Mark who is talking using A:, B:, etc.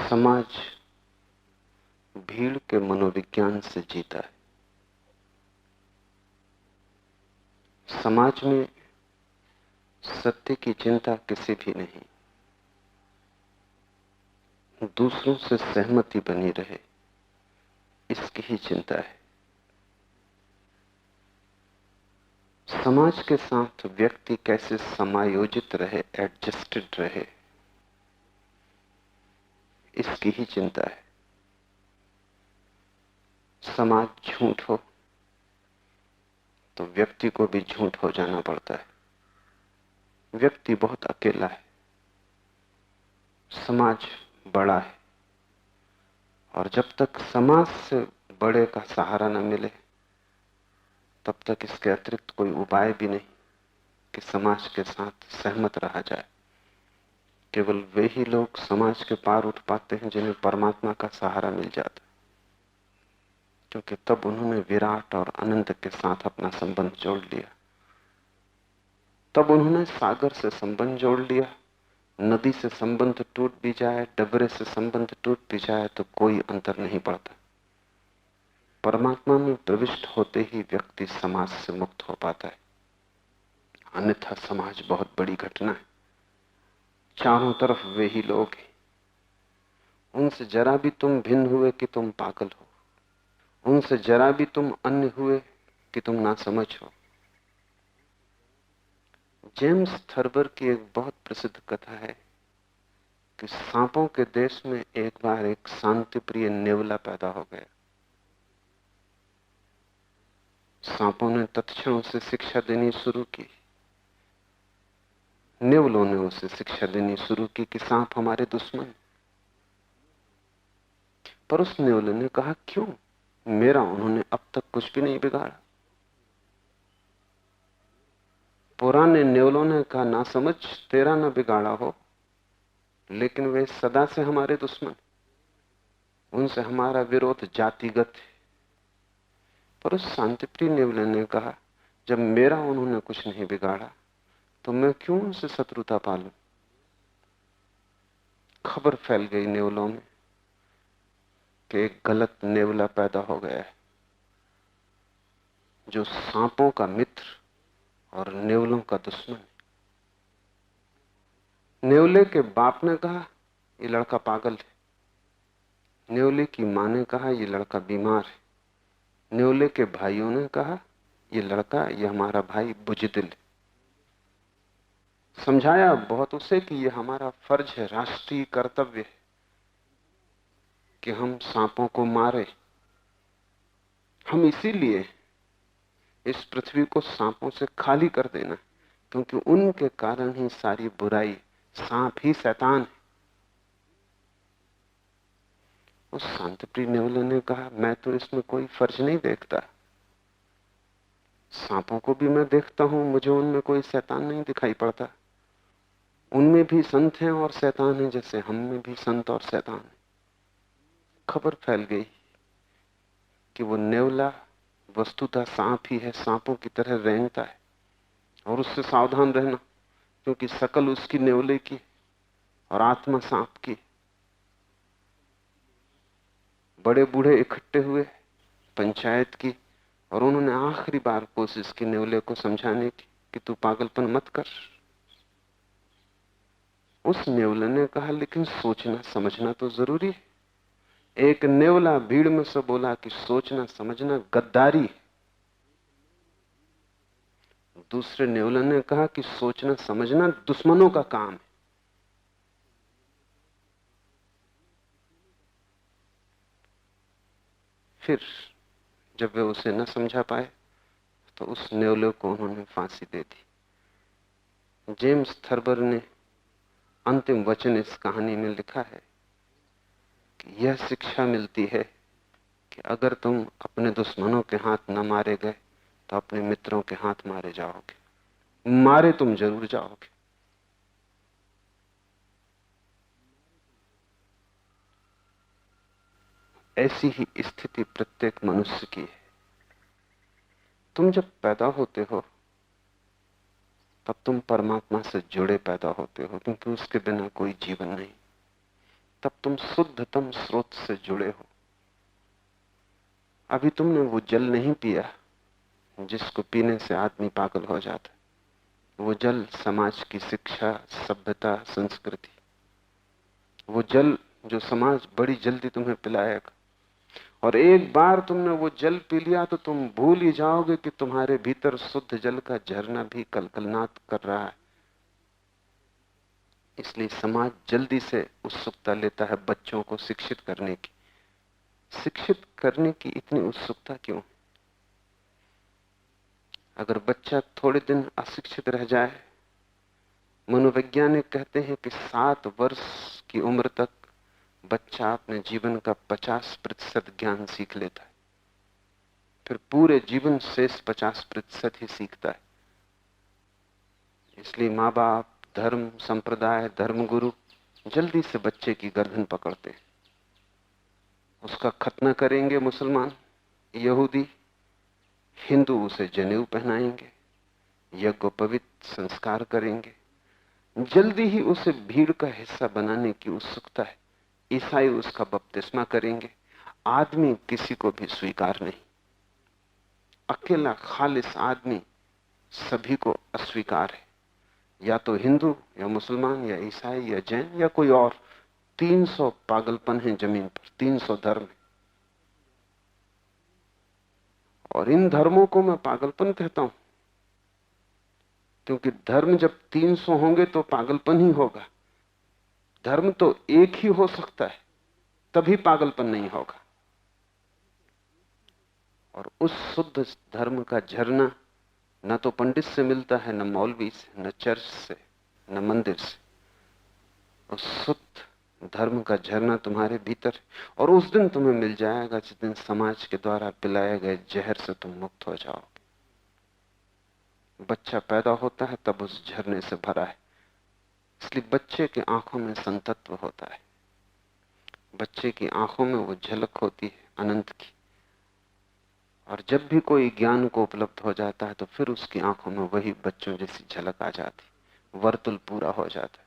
A: समाज भीड़ के मनोविज्ञान से जीता है। समाज में सत्य की चिंता किसी भी नहीं, दूसरों से सहमति बनी रहे इसकी ही चिंता है। समाज के साथ व्यक्ति कैसे समायोजित रहे, एडजस्टेड रहे, इसकी ही चिंता है। समाज झूठ हो तो व्यक्ति को भी झूठ हो जाना पड़ता है। व्यक्ति बहुत अकेला है, समाज बड़ा है, और जब तक समाज से बड़े का सहारा न मिले तब तक इसके अतिरिक्त कोई उपाय भी नहीं कि समाज के साथ सहमत रहा जाए। केवल वे ही लोग समाज के पार उठ पाते हैं जिन्हें परमात्मा का सहारा मिल जाता है, क्योंकि तब उन्होंने विराट और अनंत के साथ अपना संबंध जोड़ लिया। तब उन्होंने सागर से संबंध जोड़ लिया। नदी से संबंध टूट भी जाए, डबरे से संबंध टूट भी जाए तो कोई अंतर नहीं पड़ता। परमात्मा में प्रविष्ट होते ही व्यक्ति समाज से मुक्त हो पाता है, अन्यथा समाज बहुत बड़ी घटना है। चारों तरफ वे ही लोग हैं, उनसे जरा भी तुम भिन्न हुए कि तुम पागल हो, उनसे जरा भी तुम अन्य हुए कि तुम नासमझ हो। जेम्स थर्बर की एक बहुत प्रसिद्ध कथा है कि सांपों के देश में एक बार एक शांति प्रिय नेवला पैदा हो गया। सांपों ने तत्क्षण उसे शिक्षा देनी शुरू की। नेवलों ने उसे शिक्षा देनी शुरू की कि सांप हमारे दुश्मन। पर उस नेवले ने कहा, क्यों? मेरा उन्होंने अब तक कुछ भी नहीं बिगाड़ा। पुराने नेवलों ने कहा, ना समझ, तेरा ना बिगाड़ा हो, लेकिन वे सदा से हमारे दुश्मन, उनसे हमारा विरोध जातिगत है। पर उस शांतिप्रिय नेवले ने कहा, जब मेरा उन्होंने कुछ नहीं बिगाड़ा तो मैं क्यों उनसे शत्रुता पालूं? खबर फैल गई नेवलों में कि एक गलत नेवला पैदा हो गया है जो सांपों का मित्र और नेवलों का दुश्मन। नेवले के बाप ने कहा, ये लड़का पागल है। नेवले की मां ने कहा, ये लड़का बीमार है। नेवले के भाइयों ने कहा, ये हमारा भाई बुजदिल है। समझाया बहुत उसे कि ये हमारा फर्ज है, राष्ट्रीय कर्तव्य है कि हम सांपों को मारे। हम इसीलिए इस पृथ्वी को सांपों से खाली कर देना, क्योंकि उनके कारण ही सारी बुराई, सांप ही शैतान है। उस शांतिप्रिय नेवले ने कहा, मैं तो इसमें कोई फर्ज नहीं देखता। सांपों को भी मैं देखता हूं, मुझे उनमें कोई शैतान नहीं दिखाई पड़ता। उनमें भी संत हैं और शैतान हैं, जैसे हम में भी संत और शैतान हैं। खबर फैल गई कि वो नेवला वस्तुतः सांप ही है, सांपों की तरह रेंगता है, और उससे सावधान रहना, क्योंकि शकल उसकी नेवले की और आत्मा सांप की। बड़े बूढ़े इकट्ठे हुए पंचायत की, और उन्होंने आखिरी बार कोशिश की नेवले को समझाने की कि तू पागलपन मत कर। उस नेवले ने कहा, लेकिन सोचना समझना तो जरूरी है। एक नेवला भीड़ में से बोला कि सोचना समझना गद्दारी है। दूसरे नेवले ने कहा कि सोचना समझना दुश्मनों का काम है। फिर जब वे उसे न समझा पाए तो उस नेवले को उन्होंने फांसी दे दी। जेम्स थर्बर ने अंतिम वचन इस कहानी में लिखा है कि यह शिक्षा मिलती है कि अगर तुम अपने दुश्मनों के हाथ न मारे गए तो अपने मित्रों के हाथ मारे जाओगे। मारे तुम जरूर जाओगे। ऐसी ही स्थिति प्रत्येक मनुष्य की है। तुम जब पैदा होते हो तब तुम परमात्मा से जुड़े पैदा होते हो, क्योंकि उसके बिना कोई जीवन नहीं। तब तुम शुद्धतम स्रोत से जुड़े हो। अभी तुमने वो जल नहीं पिया जिसको पीने से आदमी पागल हो जाता है। वो जल समाज की शिक्षा, सभ्यता, संस्कृति, वो जल जो समाज बड़ी जल्दी तुम्हें पिलाएगा। और एक बार तुमने वो जल पी लिया तो तुम भूल ही जाओगे कि तुम्हारे भीतर शुद्ध जल का झरना भी कलकलनाद कर रहा है। इसलिए समाज जल्दी से उत्सुकता लेता है बच्चों को शिक्षित करने की। शिक्षित करने की इतनी उत्सुकता क्यों? अगर बच्चा थोड़े दिन अशिक्षित रह जाए, मनोवैज्ञानिक कहते हैं कि 7 वर्ष की उम्र तक बच्चा अपने जीवन का 50% ज्ञान सीख लेता है, फिर पूरे जीवन शेष 50% ही सीखता है। इसलिए माँ बाप, धर्म, संप्रदाय, धर्मगुरु जल्दी से बच्चे की गर्दन पकड़ते हैं। उसका खतना करेंगे मुसलमान, यहूदी, हिंदू उसे जनेऊ पहनाएंगे, यज्ञोपवीत संस्कार करेंगे। जल्दी ही उसे भीड़ का हिस्सा बनाने की उत्सुकता है। ईसाई उसका बपतिस्मा करेंगे। आदमी किसी को भी स्वीकार नहीं। अकेला खालिस आदमी सभी को अस्वीकार है। या तो हिंदू या मुसलमान या ईसाई या जैन या कोई और। 300 पागलपन है जमीन पर, 300 धर्म है। और इन धर्मों को मैं पागलपन कहता हूं क्योंकि धर्म जब 300 होंगे तो पागलपन ही होगा। धर्म तो एक ही हो सकता है, तभी पागलपन नहीं होगा। और उस शुद्ध धर्म का झरना न तो पंडित से मिलता है, न मौलवी से, न चर्च से, न मंदिर से। उस शुद्ध धर्म का झरना तुम्हारे भीतर है। और उस दिन तुम्हें मिल जाएगा जिस दिन समाज के द्वारा पिलाए गए जहर से तुम मुक्त हो जाओगे। बच्चा पैदा होता है तब उस झरने से भरा है। इसलिए बच्चे की आंखों में संतत्व होता है। बच्चे की आंखों में वो झलक होती है अनंत की। और जब भी कोई ज्ञान को उपलब्ध हो जाता है तो फिर उसकी आंखों में वही बच्चों जैसी झलक आ जाती, वर्तुल पूरा हो जाता है।